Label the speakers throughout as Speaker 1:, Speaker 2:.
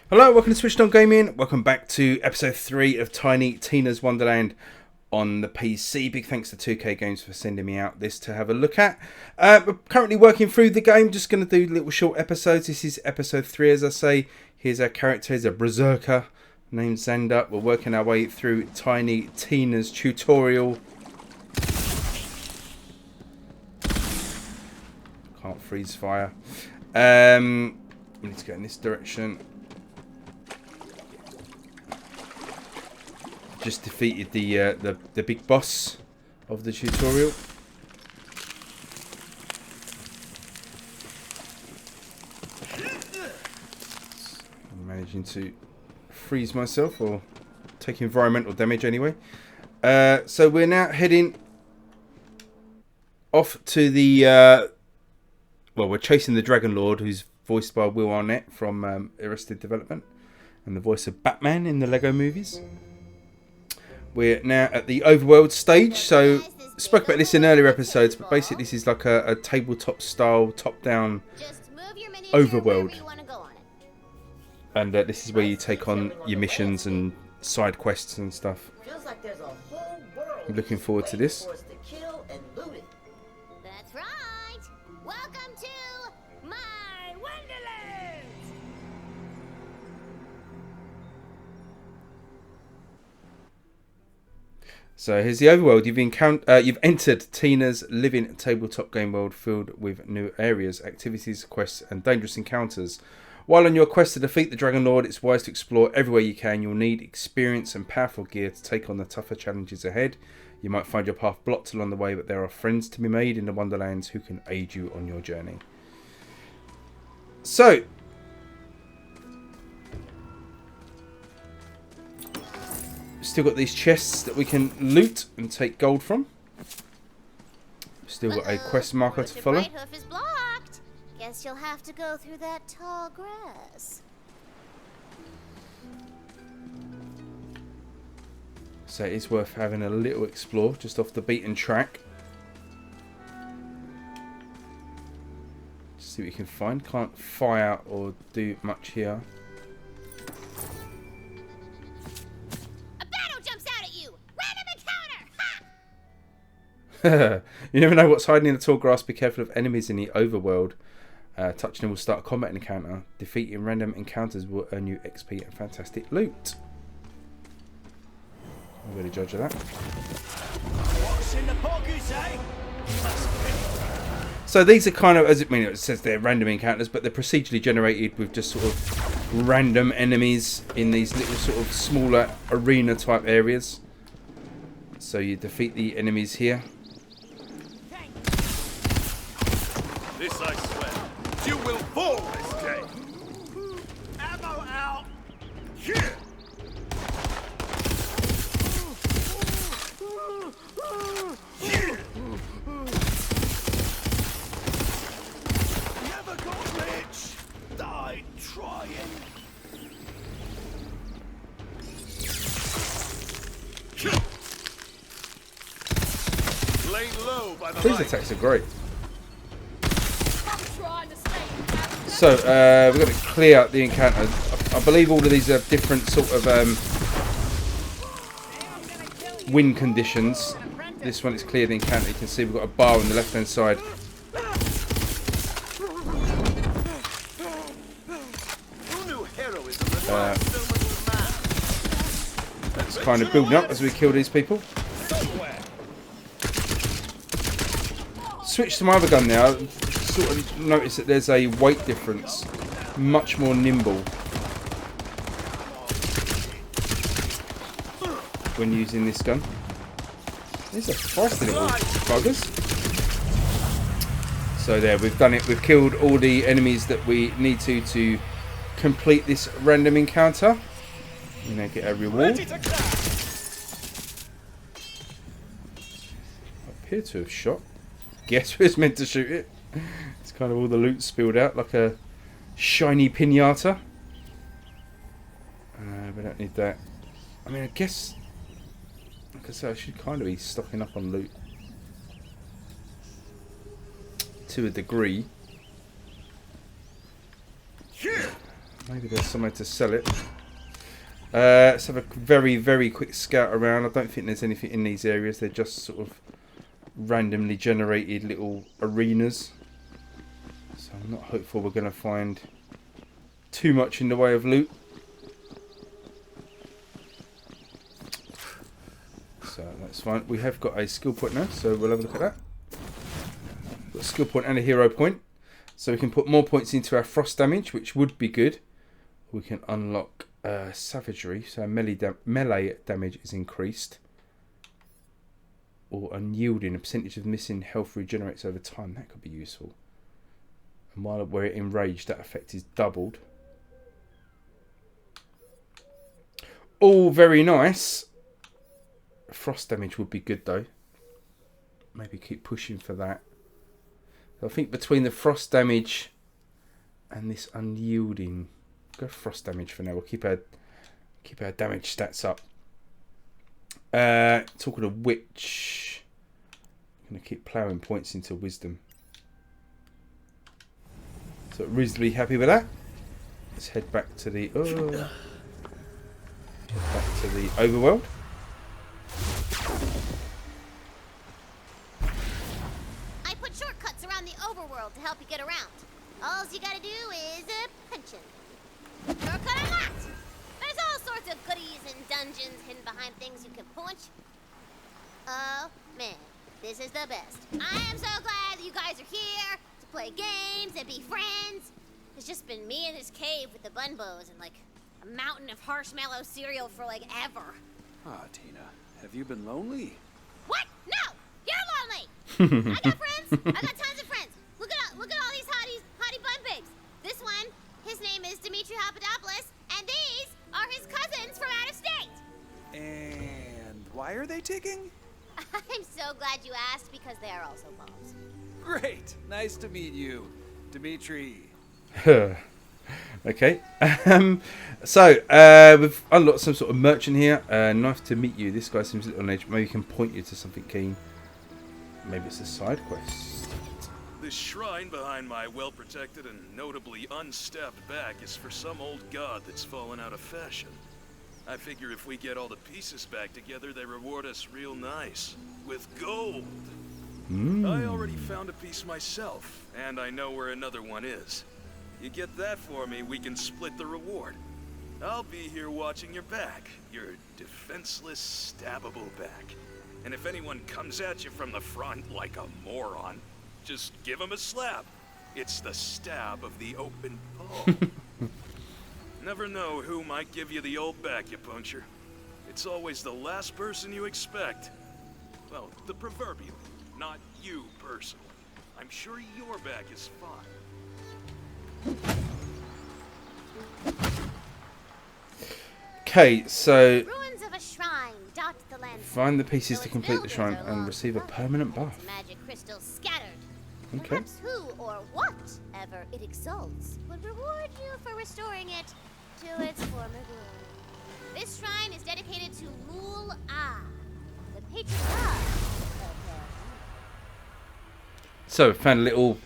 Speaker 1: Hello, welcome to Switched On Gaming. Welcome back to episode 3 of Tiny Tina's Wonderland on the PC. Big thanks to 2K Games for sending me out this to have a look at. We're currently working through the game, just going to do little short episodes. This is episode 3, as I say. Here's our character, he's a berserker named Xander. We're working our way through Tiny Tina's tutorial. Can't freeze fire. We need to go in this direction. Just defeated the big boss of the tutorial. I'm managing to freeze myself or take environmental damage anyway. So we're now heading off to the well, we're chasing the Dragon Lord, who's voiced by Will Arnett from Arrested Development and the voice of Batman in the Lego movies. We're now at the overworld stage, so I spoke about this in earlier episodes, but basically this is like a tabletop style, top-down overworld. And this is where you take on your missions and side quests and stuff. I'm looking forward to this.
Speaker 2: That's right! Welcome to my Wonderlands!
Speaker 1: So here's the overworld. You've entered Tina's living tabletop game world filled with new areas, activities, quests, and dangerous encounters. While on your quest to defeat the Dragon Lord, it's wise to explore everywhere you can. You'll need experience and powerful gear to take on the tougher challenges ahead. You might find your path blocked along the way, but there are friends to be made in the Wonderlands who can aid you on your journey. So, still got these chests that we can loot and take gold from. Still got a quest marker to follow.
Speaker 2: Right hoof is blocked. Guess you'll have to go through that tall grass.
Speaker 1: So it is worth having a little explore just off the beaten track. See what you can find. Can't fire or do much here. You never know what's hiding in the tall grass. Be careful of enemies in the overworld. Touching them will start a combat encounter. Defeating random encounters will earn you XP and fantastic loot. I'm really judge of that.
Speaker 3: What's in the pockets, eh?
Speaker 1: So these are kind of, as it says they're random encounters, but they're procedurally generated with just sort of random enemies in these little sort of smaller arena type areas. So you defeat the enemies here.
Speaker 3: This I swear, you will fall this day. Ammo out. Here. Never got rich. Died trying. Laid low by the
Speaker 1: These
Speaker 3: light.
Speaker 1: attacks are great. So, we've got to clear out the encounter. I believe all of these are different sort of win conditions. This one is clear the encounter. You can see we've got a bar on the left hand side. It's kind of building up as we kill these people. Switch to my other gun now. Sort of notice that there's a weight difference. Much more nimble when using this gun. These are feisty little buggers. So there, we've done it. We've killed all the enemies that we need to complete this random encounter. You know, get a reward. Appear to have shot. Guess who's meant to shoot it? It's kind of all the loot spilled out like a shiny pinata. We don't need that. I mean, I guess, like I said, I should kind of be stocking up on loot to a degree. Maybe there's somewhere to sell it. Let's have a very, very quick scout around. I don't think there's anything in these areas. They're just sort of randomly generated little arenas. So I'm not hopeful we're going to find too much in the way of loot. So that's fine. We have got a skill point now, so we'll have a look at that. Got a skill point and a hero point. So we can put more points into our frost damage, which would be good. We can unlock savagery, so melee damage is increased. Or unyielding, a percentage of missing health regenerates over time. That could be useful. And while we're enraged, that effect is doubled. All very nice. Frost damage would be good though. Maybe keep pushing for that. So I think between the frost damage and this unyielding, go frost damage for now. We'll keep our damage stats up. Talking of which, I'm going to keep ploughing points into wisdom. So reasonably happy with that. Let's head back to the overworld.
Speaker 2: I put shortcuts around the overworld to help you get around. All you gotta do is punch it. Shortcut unlocked! There's all sorts of goodies and dungeons hidden behind things you can punch. Oh, man. This is the best. I am so glad that you guys are here to play games and be friends. It's just been me in this cave with the bunbows and, like, a mountain of marshmallow cereal for, like, ever.
Speaker 4: Ah, Tina, have you been lonely?
Speaker 2: What? No! You're lonely! I got friends. I got tons of friends. Look at all these hottie bun babes. This one, his name is Dimitri Papadopoulos, and these are his cousins from out of state.
Speaker 4: And why are they ticking?
Speaker 2: I'm so glad you asked because they are also moms.
Speaker 4: Great, nice to meet you, Dimitri.
Speaker 1: Okay. So we've unlocked some sort of merchant here. Nice to meet you. This guy seems a little on edge. Maybe he can point you to something keen. Maybe it's a side quest.
Speaker 3: This shrine behind my well-protected and notably unstabbed back is for some old god that's fallen out of fashion. I figure if we get all the pieces back together, they reward us real nice. With gold. I already found a piece myself, and I know where another one is. You get that for me, we can split the reward. I'll be here watching your back. Your defenseless, stabbable back. And if anyone comes at you from the front like a moron, just give him a slap. It's the stab of the open palm. Never know who might give you the old back-you-puncture. It's always the last person you expect. Well, the proverbial, not you personally. I'm sure your back is fine.
Speaker 1: Okay, so
Speaker 2: Ruins of a shrine dot the landscape.
Speaker 1: find the pieces
Speaker 2: Though
Speaker 1: to
Speaker 2: its
Speaker 1: complete the
Speaker 2: builders
Speaker 1: shrine
Speaker 2: are
Speaker 1: and
Speaker 2: long
Speaker 1: receive a
Speaker 2: forgotten,
Speaker 1: permanent
Speaker 2: its
Speaker 1: buff.
Speaker 2: magic crystals scattered.
Speaker 1: Okay.
Speaker 2: Perhaps who or whatever it exalts would reward you for restoring it to its former glory. This shrine is dedicated to Mul Ah, the patron of the
Speaker 1: So found a little,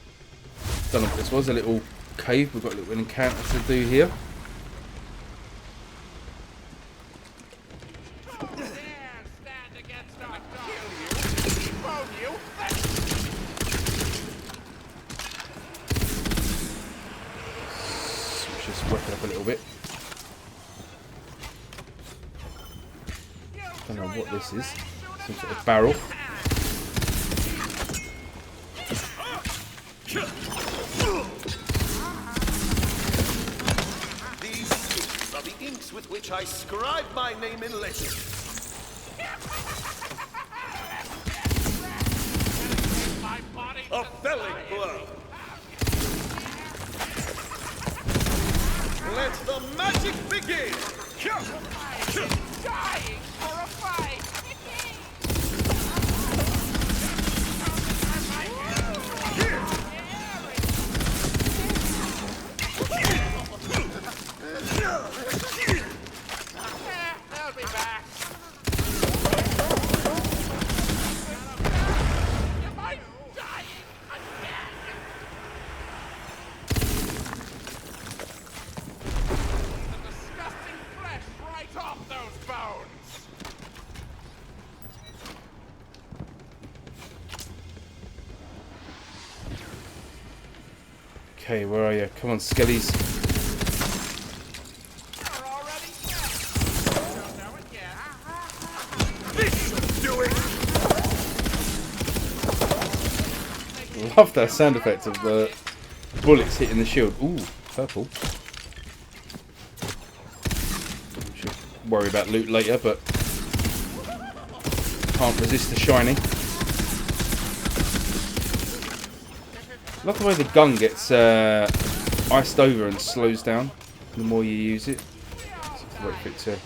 Speaker 1: don't know what this was, a little cave. We've got a little encounter to do here. Just work it up a little bit. Don't know what this is. Some sort of barrel.
Speaker 3: These sticks are the inks with which I scribe my name in legend. A felling blow. Let the magic begin!
Speaker 5: Dying for a fight! They'll be back. Am I dying again?
Speaker 1: Okay, where are you? Come on, skellies.
Speaker 5: You're already dead. Don't know it yet.
Speaker 3: This should do it!
Speaker 1: Love that sound effect of the bullets hitting the shield. Ooh, purple. Should worry about loot later, but can't resist the shiny. Love the way the gun gets iced over and slows down the more you use it. Just wait for it to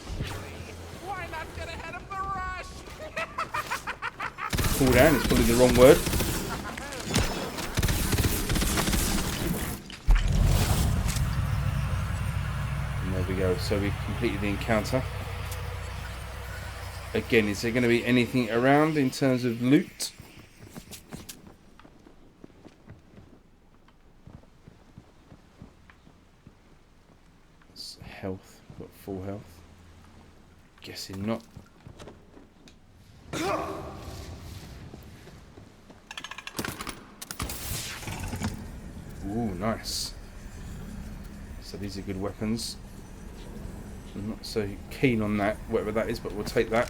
Speaker 5: Why not get ahead of the rush?
Speaker 1: cool down. It's probably the wrong word. And there we go. So we completed the encounter. Again, is there going to be anything around in terms of loot? Health, got full health. Guessing not. Ooh, nice. So these are good weapons. I'm not so keen on that, whatever that is, but we'll take that.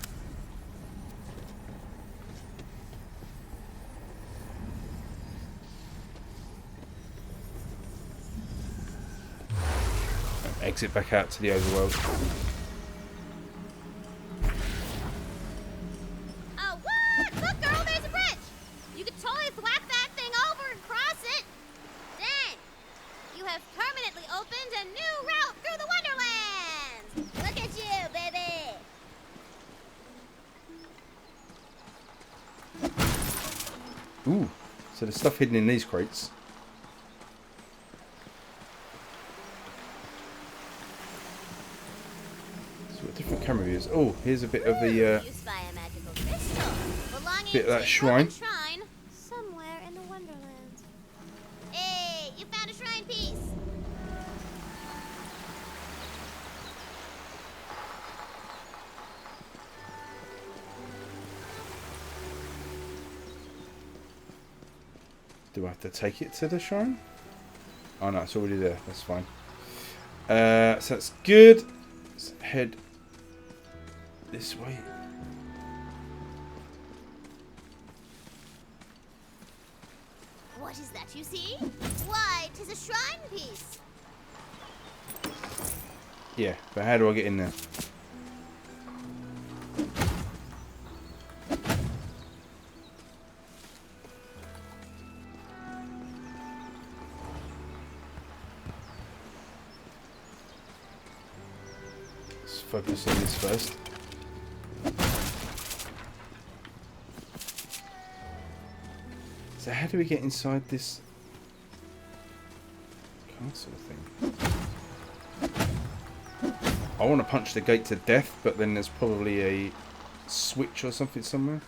Speaker 1: Exit back out to the overworld.
Speaker 2: Oh, what? Look, girl, there's a bridge. You could totally thwack that thing over and cross it. Dang. You have permanently opened a new route through the Wonderlands. Look at you, baby.
Speaker 1: Ooh, so there's stuff hidden in these crates. Different camera views. Oh, here's a bit of the
Speaker 2: You spy a magical crystal belonging
Speaker 1: bit of that
Speaker 2: to a
Speaker 1: shrine.
Speaker 2: shrine somewhere in the Wonderlands. Hey, you found a shrine piece.
Speaker 1: Do I have to take it to the shrine? Oh no, it's already there. That's fine. So that's good. Let's head this way.
Speaker 2: What is that you see? Why, 'tis a shrine piece.
Speaker 1: Yeah, but how do I get in there? Let's focus on this first. So how do we get inside this castle thing? I want to punch the gate to death, but then there's probably a switch or something somewhere.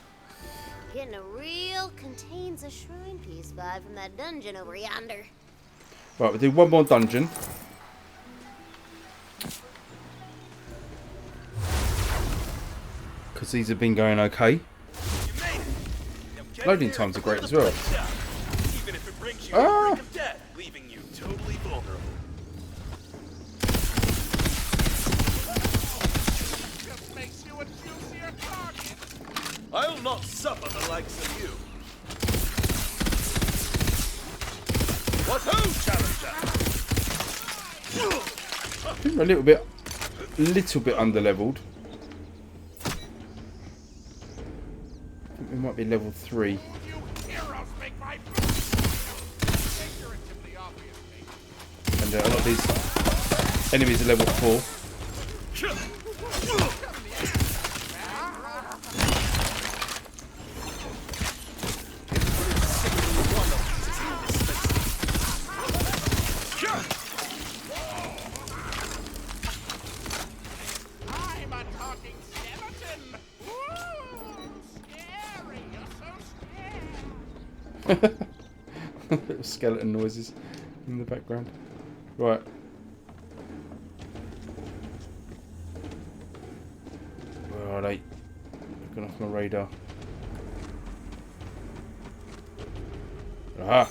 Speaker 2: Getting a real contains a shrine piece vibe from that dungeon over yonder.
Speaker 1: Right, we'll do one more dungeon. Because these have been going okay.
Speaker 3: You made it. Now get
Speaker 1: Loading
Speaker 3: in here
Speaker 1: times are
Speaker 3: and
Speaker 1: great
Speaker 3: clear
Speaker 1: as
Speaker 3: the
Speaker 1: well.
Speaker 3: place out, even if it brings you to
Speaker 1: Ah.
Speaker 3: the brink of death, leaving you totally vulnerable.
Speaker 5: Just makes you a juicier target.
Speaker 3: I'll not suffer the likes of you. What ho, challenger!
Speaker 1: I think we're a little bit under-leveled. I think we might be level 3.
Speaker 5: You heroes make my figuratively, obviously.
Speaker 1: And a lot of these enemies are level 4.
Speaker 5: I'm a talking skeleton. Ooh, scary. You're so scared.
Speaker 1: Little skeleton noises in the background. Right. Where are they? They've gone off my radar. Aha!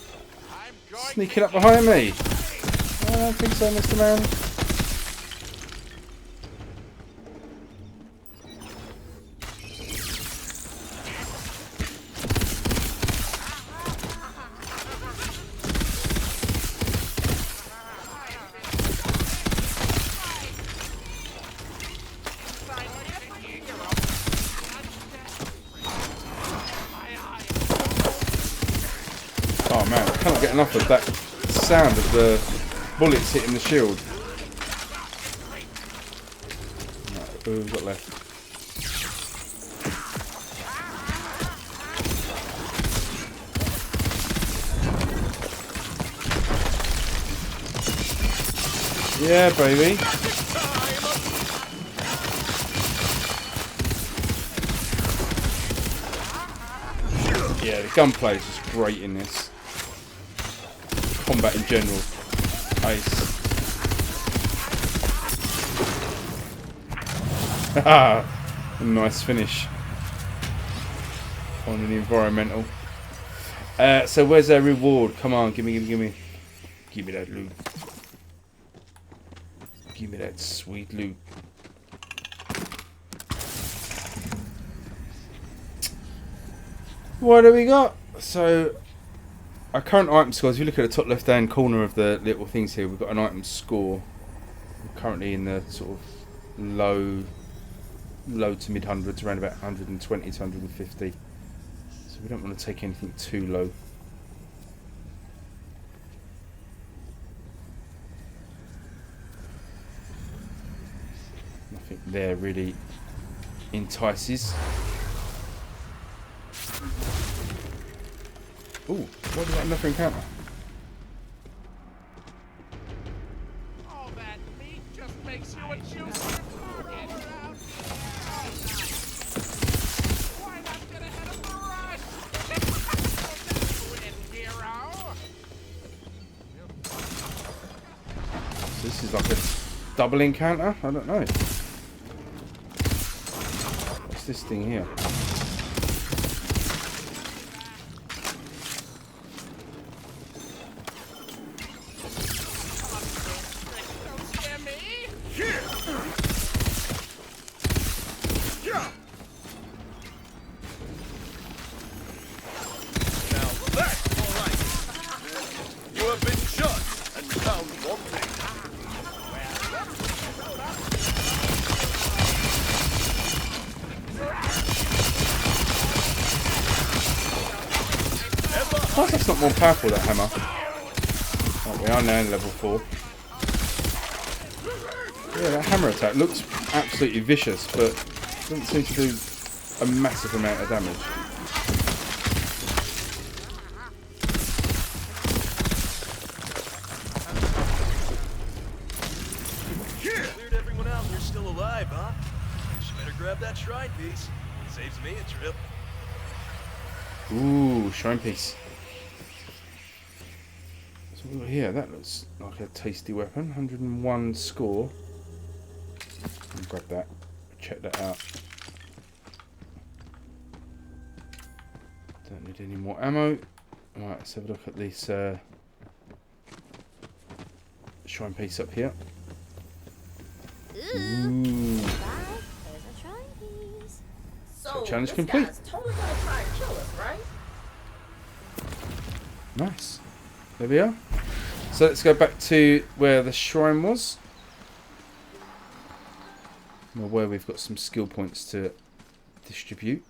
Speaker 5: I'm going
Speaker 1: Sneaking up behind me. I don't think so, Mr. Man. Oh man, I cannot get enough of that sound of the bullets hitting the shield. Right, who have we got left? Yeah, baby. Yeah, the gunplay is just great in this. Combat in general. Ace. Nice finish on an environmental. So where's our reward? Come on, give me. Give me that loot. Give me that sweet loot. What do we got? So our current item scores, if you look at the top left hand corner of the little things here, we've got an item score. We're currently in the sort of low to mid hundreds, around about 120 to 150. So we don't want to take anything too low. Nothing there really entices. Ooh, what is that another encounter?
Speaker 5: All that meat just makes you a juicier target. Why not get ahead of the rush? Win, hero.
Speaker 1: So this is like a double encounter? I don't know. What's this thing here? Why is that not more powerful, that hammer? Oh, we are now in level 4. Yeah, that hammer attack looks absolutely vicious, but doesn't seem to do a massive amount of damage.
Speaker 3: Cleared everyone out and you're still alive, huh? You better grab that shrine piece. Saves me a trip.
Speaker 1: Ooh, shrine piece. So what we got here, that looks like a tasty weapon. 101 score. I'll grab that. Check that out. Don't need any more ammo. Right, let's have a look at this shrine piece up here. Ooh.
Speaker 2: There's a shrine piece.
Speaker 6: So
Speaker 1: challenge
Speaker 6: this
Speaker 1: complete.
Speaker 6: guy's totally gonna try and kill us, right?
Speaker 1: Nice. There we are. So let's go back to where the shrine was. Well, where we've got some skill points to distribute.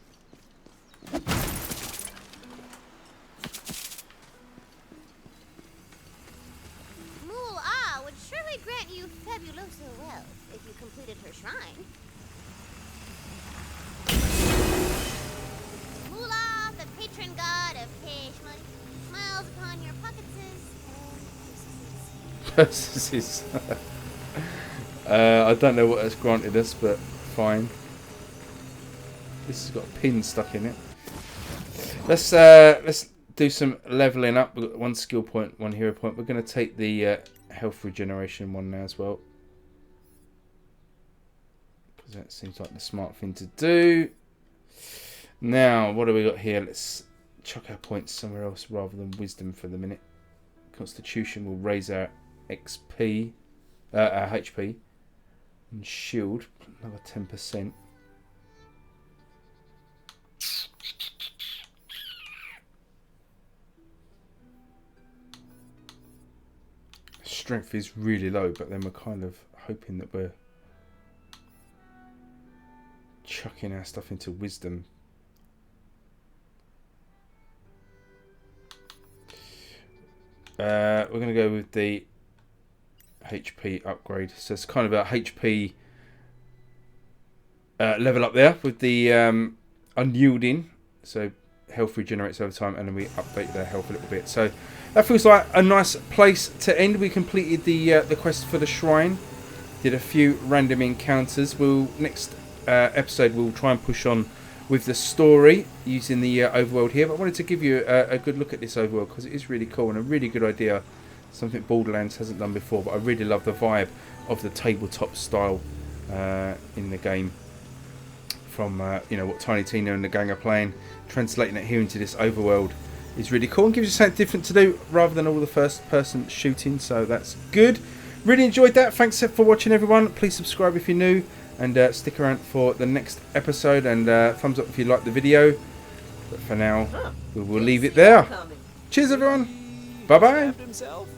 Speaker 2: Mool-Ah would surely grant you fabuloso wealth if you completed her shrine. Moolah, the patron god of cash money, smiles upon your pockets
Speaker 1: This I don't know what it's granted us, but fine. This has got a pin stuck in it. Let's do some leveling up. We've got one skill point, one hero point. We're going to take the health regeneration one now as well, because that seems like the smart thing to do. Now, what do we got here? Let's chuck our points somewhere else rather than wisdom for the minute, Constitution will raise our XP, our HP, and shield another 10%. Strength is really low, but then we're kind of hoping that we're chucking our stuff into wisdom. We're going to go with the HP upgrade. So it's kind of a HP level up there with the unyielding. So health regenerates over time, and then we update their health a little bit. So that feels like a nice place to end. We completed the quest for the shrine. Did a few random encounters. Next episode we'll try and push on with the story using the overworld here. But I wanted to give you a good look at this overworld because it is really cool and a really good idea. Something Borderlands hasn't done before, but I really love the vibe of the tabletop style in the game. From what Tiny Tina and the gang are playing, translating it here into this overworld is really cool and gives you something different to do rather than all the first person shooting. So that's good. Really enjoyed that. Thanks for watching, everyone. Please subscribe if you're new, and stick around for the next episode, and thumbs up if you like the video. But for now, we will leave it there. Cheers, everyone. Bye bye.
Speaker 4: Himself.